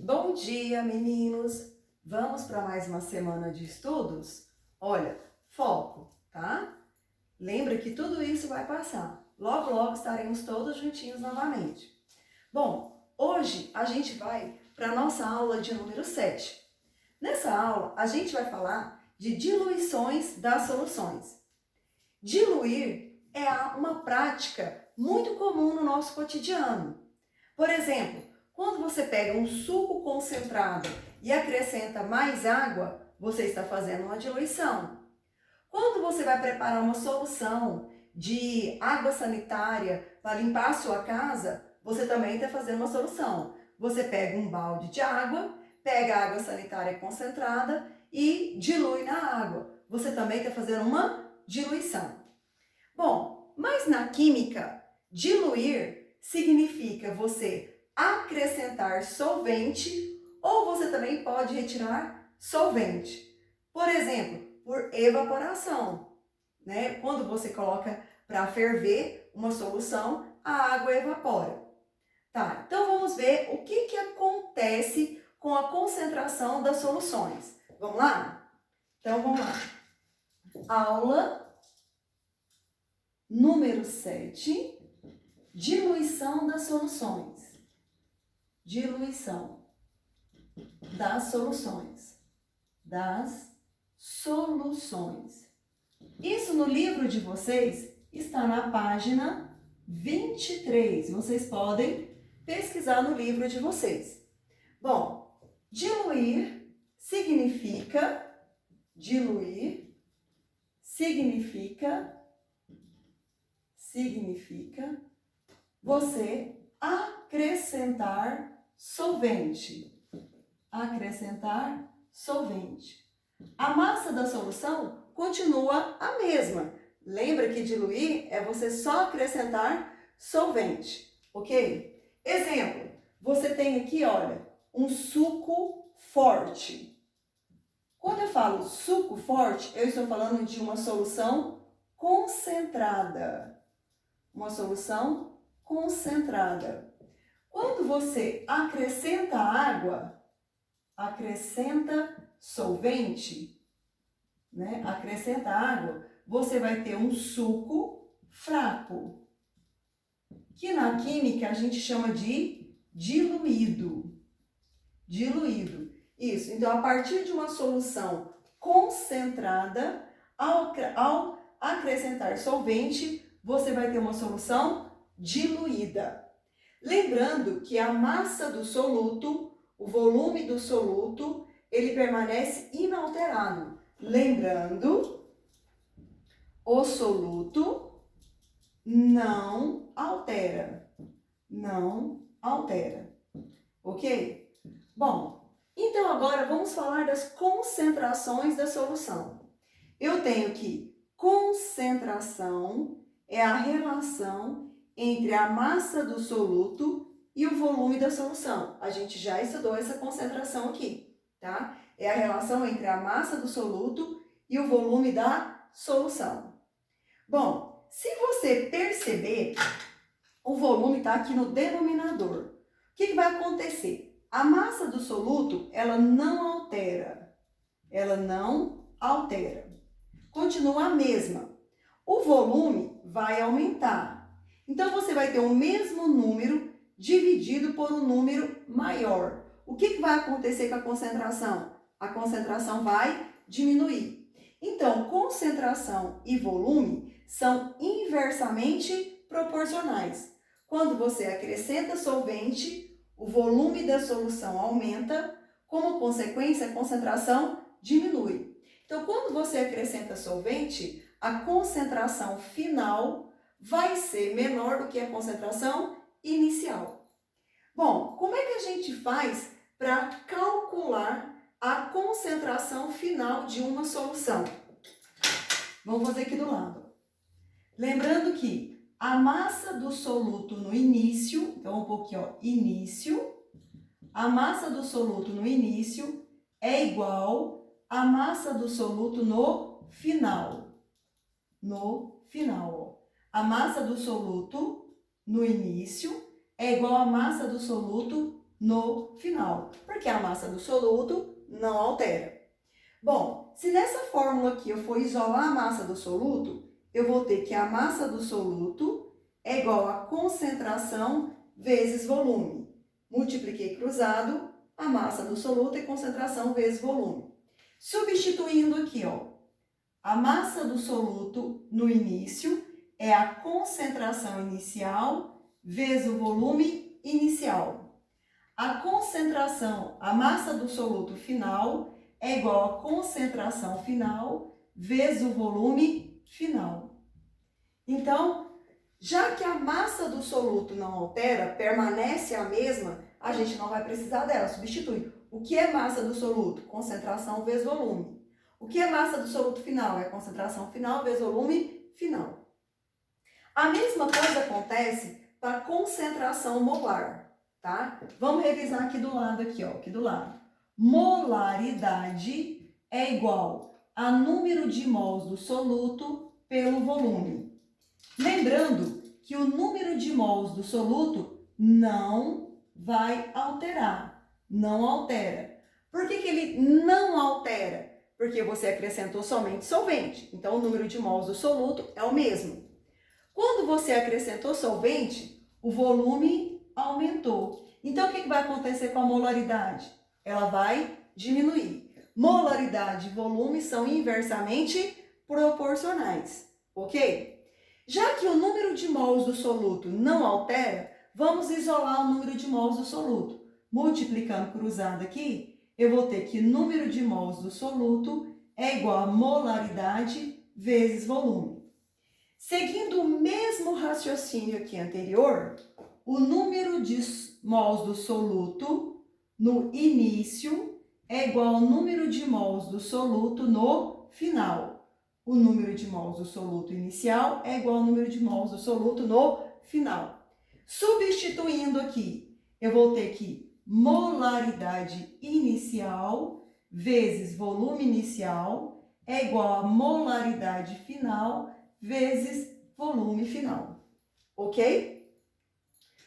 Bom dia, meninos! Vamos para mais uma semana de estudos? Olha, foco, tá? Lembra que tudo isso vai passar. Logo, logo estaremos todos juntinhos novamente. Bom, hoje a gente vai para a nossa aula de número 7. Nessa aula, a gente vai falar de diluições das soluções. Diluir é uma prática muito comum no nosso cotidiano. Por exemplo, quando você pega um suco concentrado e acrescenta mais água, você está fazendo uma diluição. Quando você vai preparar uma solução de água sanitária para limpar a sua casa, você também está fazendo uma solução. Você pega um balde de água, pega a água sanitária concentrada e dilui na água. Você também está fazendo uma diluição. Bom, mas na química, diluir significa você acrescentar solvente ou você também pode retirar solvente. Por exemplo, por evaporação, né? Quando você coloca para ferver uma solução, a água evapora. Tá, então vamos ver o que acontece com a concentração das soluções. Vamos lá? Então vamos lá. Aula número 7, diluição das soluções. Diluição das soluções. Das soluções. Isso no livro de vocês está na página 23. Vocês podem pesquisar no livro de vocês. Bom, diluir significa você acrescentar solvente. Acrescentar solvente. A massa da solução continua a mesma. Lembra que diluir é você só acrescentar solvente, ok? Exemplo, você tem aqui, olha, um suco forte. Quando eu falo suco forte, eu estou falando de uma solução concentrada. Uma solução concentrada. Quando você acrescenta água, acrescenta solvente, né? Acrescenta água, você vai ter um suco fraco, que na química a gente chama de diluído. Diluído. Isso. Então, a partir de uma solução concentrada, ao acrescentar solvente, você vai ter uma solução diluída. Lembrando que a massa do soluto, o volume do soluto, ele permanece inalterado. Lembrando, o soluto não altera. Não altera. Ok? Bom, então agora vamos falar das concentrações da solução. Eu tenho que concentração é a relação entre a massa do soluto e o volume da solução. A gente já estudou essa concentração aqui, tá? É a relação entre a massa do soluto e o volume da solução. Bom, se você perceber, o volume está aqui no denominador. O que vai acontecer? A massa do soluto, ela não altera. Ela não altera. Continua a mesma. O volume vai aumentar. Então, você vai ter o mesmo número dividido por um número maior. O que vai acontecer com a concentração? A concentração vai diminuir. Então, concentração e volume são inversamente proporcionais. Quando você acrescenta solvente, o volume da solução aumenta, como consequência, a concentração diminui. Então, quando você acrescenta solvente, a concentração final vai ser menor do que a concentração inicial. Bom, como é que a gente faz para calcular a concentração final de uma solução? Vamos fazer aqui do lado. Lembrando que a massa do soluto no início, então um pouquinho, ó, início, a massa do soluto no início é igual à massa do soluto no final. No final, ó. A massa do soluto no início é igual à massa do soluto no final, porque a massa do soluto não altera. Bom, se nessa fórmula aqui eu for isolar a massa do soluto, eu vou ter que a massa do soluto é igual a concentração vezes volume. Multipliquei cruzado, a massa do soluto é concentração vezes volume. Substituindo aqui, ó, a massa do soluto no início é a concentração inicial vezes o volume inicial. A concentração, a massa do soluto final é igual a concentração final vezes o volume final. Então, já que a massa do soluto não altera, permanece a mesma, a gente não vai precisar dela, substitui. O que é massa do soluto? Concentração vezes volume. O que é massa do soluto final? É concentração final vezes volume final. A mesma coisa acontece para a concentração molar, tá? Vamos revisar aqui do lado, aqui do lado. Molaridade é igual a número de mols do soluto pelo volume. Lembrando que o número de mols do soluto não vai alterar, não altera. Por que ele não altera? Porque você acrescentou somente solvente, então o número de mols do soluto é o mesmo. Quando você acrescentou solvente, o volume aumentou. Então, o que vai acontecer com a molaridade? Ela vai diminuir. Molaridade e volume são inversamente proporcionais, ok? Já que o número de mols do soluto não altera, vamos isolar o número de mols do soluto. Multiplicando cruzado aqui, eu vou ter que número de mols do soluto é igual a molaridade vezes volume. Seguindo o mesmo raciocínio aqui anterior, o número de mols do soluto no início é igual ao número de mols do soluto no final. O número de mols do soluto inicial é igual ao número de mols do soluto no final. Substituindo aqui, eu vou ter que molaridade inicial vezes volume inicial é igual a molaridade final vezes volume final. Ok?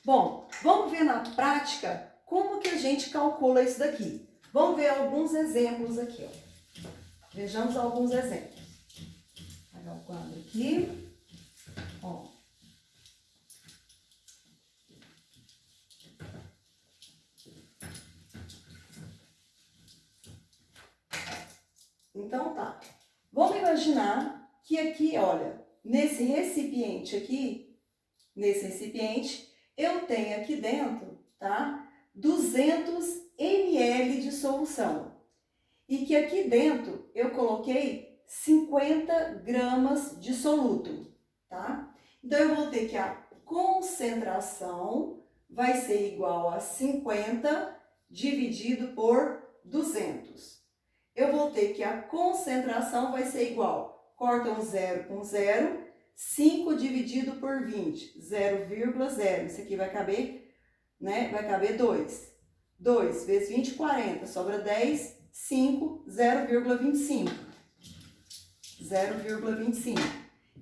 Bom, vamos ver na prática como que a gente calcula isso daqui. Vamos ver alguns exemplos aqui, ó. Vejamos alguns exemplos. Vou pegar o quadro aqui. Ó. Então tá. Vamos imaginar que aqui, olha, nesse recipiente aqui, eu tenho aqui dentro, tá? 200 ml de solução. E que aqui dentro eu coloquei 50 gramas de soluto, tá? Então, eu vou ter que a concentração vai ser igual a 50 dividido por 200. Eu vou ter que a concentração vai ser igual, corta um zero com zero, 5 dividido por 20, 0,0. Isso aqui vai caber, né? Vai caber 2. 2 vezes 20, 40. Sobra 10, 5, 0,25. 0,25.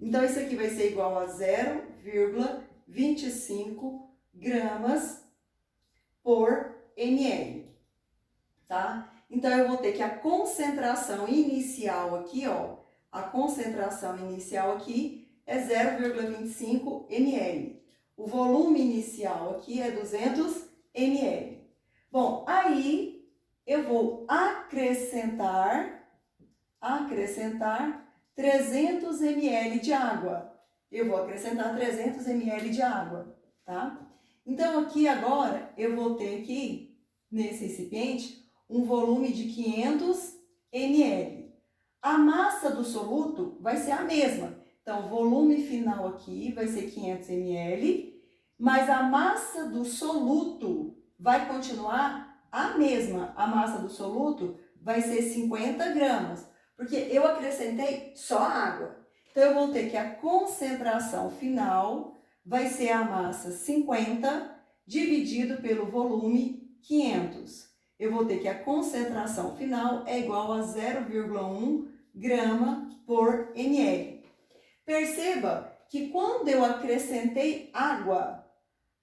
Então, isso aqui vai ser igual a 0,25 gramas por ml, tá? Então, eu vou ter que a concentração inicial aqui, ó, a concentração inicial aqui é 0,25 ml. O volume inicial aqui é 200 ml. Bom, aí eu vou acrescentar 300 ml de água. Eu vou acrescentar 300 ml de água, tá? Então, aqui agora, eu vou ter aqui, nesse recipiente, um volume de 500 ml. A massa do soluto vai ser a mesma. Então, o volume final aqui vai ser 500 ml, mas a massa do soluto vai continuar a mesma. A massa do soluto vai ser 50 gramas, porque eu acrescentei só água. Então, eu vou ter que a concentração final vai ser a massa 50 dividido pelo volume 500. Eu vou ter que a concentração final é igual a 0,1 grama por ml. Perceba que quando eu acrescentei água,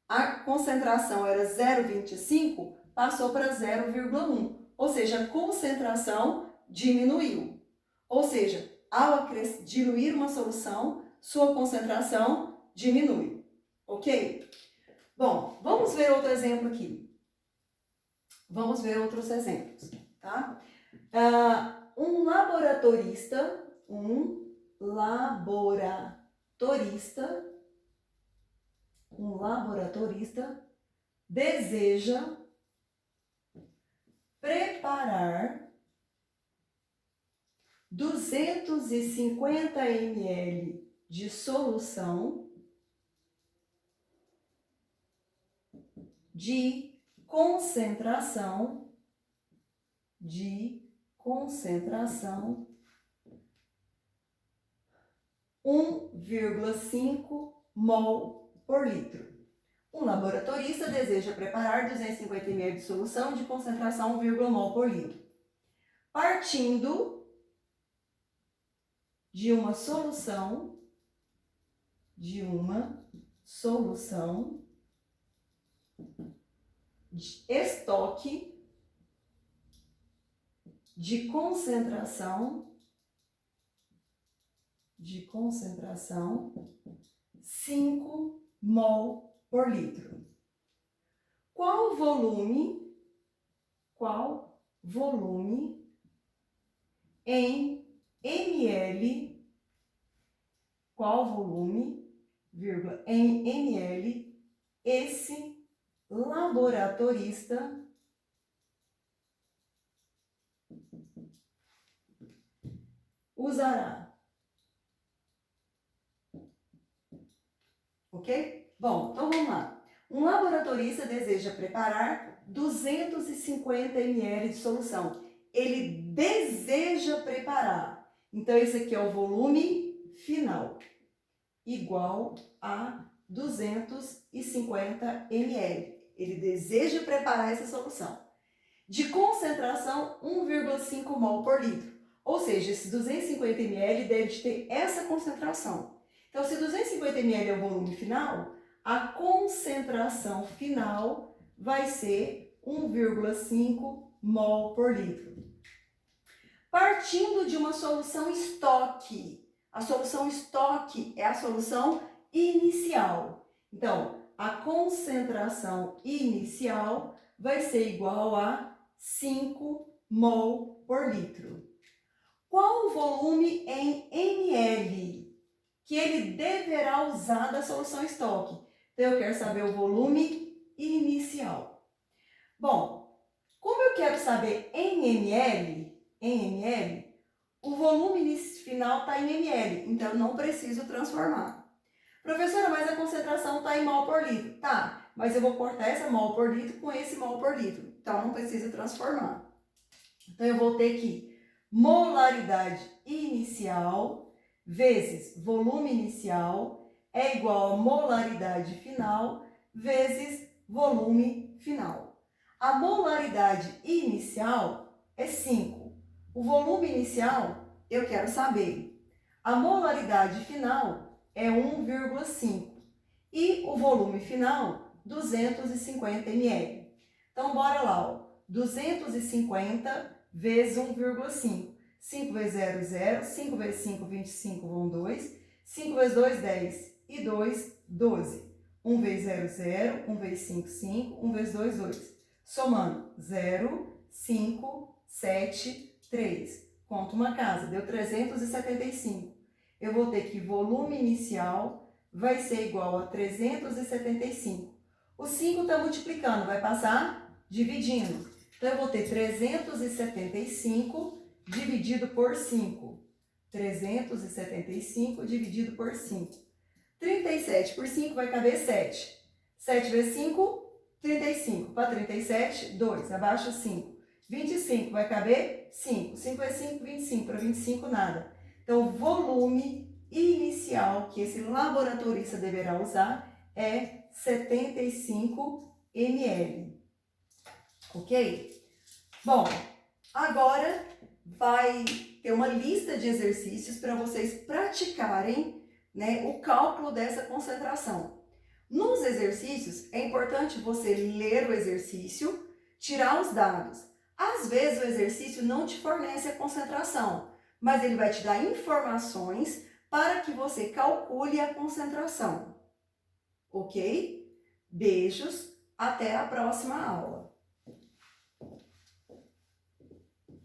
a concentração era 0,25, passou para 0,1. Ou seja, a concentração diminuiu. Ou seja, ao diluir uma solução, sua concentração diminui. Ok? Bom, vamos ver outro exemplo aqui. Vamos ver outros exemplos, tá? Um laboratorista deseja preparar 250 ml de solução de concentração 1,5 mol por litro. Um laboratorista deseja preparar 250 ml de solução de concentração 1,1 mol por litro. Partindo de uma solução de estoque de concentração 5 mol por litro. Qual volume em ml, esse laboratorista usará? Ok? Bom, então vamos lá. Um laboratorista deseja preparar 250 ml de solução. Ele deseja preparar. Então, esse aqui é o volume final, igual a 250 ml. Ele deseja preparar essa solução. De concentração, 1,5 mol por litro. Ou seja, esse 250 ml deve ter essa concentração. Então, se 250 ml é o volume final, a concentração final vai ser 1,5 mol por litro. Partindo de uma solução estoque. A solução estoque é a solução inicial. Então, a concentração inicial vai ser igual a 5 mol por litro. Qual o volume em ml que ele deverá usar da solução estoque? Então, eu quero saber o volume inicial. Bom, como eu quero saber em ml, o volume final está em ml, então eu não preciso transformar. Professora, mas a concentração está em mol por litro. Tá, mas eu vou cortar essa mol por litro com esse mol por litro, então não precisa transformar. Então, eu vou ter que molaridade inicial vezes volume inicial é igual a molaridade final vezes volume final. A molaridade inicial é 5. O volume inicial eu quero saber. A molaridade final é 1,5. E o volume final, 250 ml. Então, bora lá, ó. 250 vezes 1,5. 5 vezes 0, 0. 5 vezes 5, 25, vão 2. 5 vezes 2, 10. E 2, 12. 1 vezes 0, 0. 1 vezes 5, 5. 1 vezes 2, 2. Somando, 0, 5, 7, 3. Conta uma casa, deu 375. Eu vou ter que volume inicial vai ser igual a 375. O 5 está multiplicando, vai passar dividindo. Então, eu vou ter 375 dividido por 5. 375 dividido por 5. 37 por 5 vai caber 7. 7 vezes 5, 35. Para 37, 2. Abaixo 5. 25 vai caber 5. 5 vezes 5, 25. Para 25, nada. Então, o volume inicial que esse laboratorista deverá usar é 75 ml. Ok? Bom, agora vai ter uma lista de exercícios para vocês praticarem, né, o cálculo dessa concentração. Nos exercícios, é importante você ler o exercício, tirar os dados. Às vezes o exercício não te fornece a concentração, mas ele vai te dar informações para que você calcule a concentração. Ok? Beijos, até a próxima aula.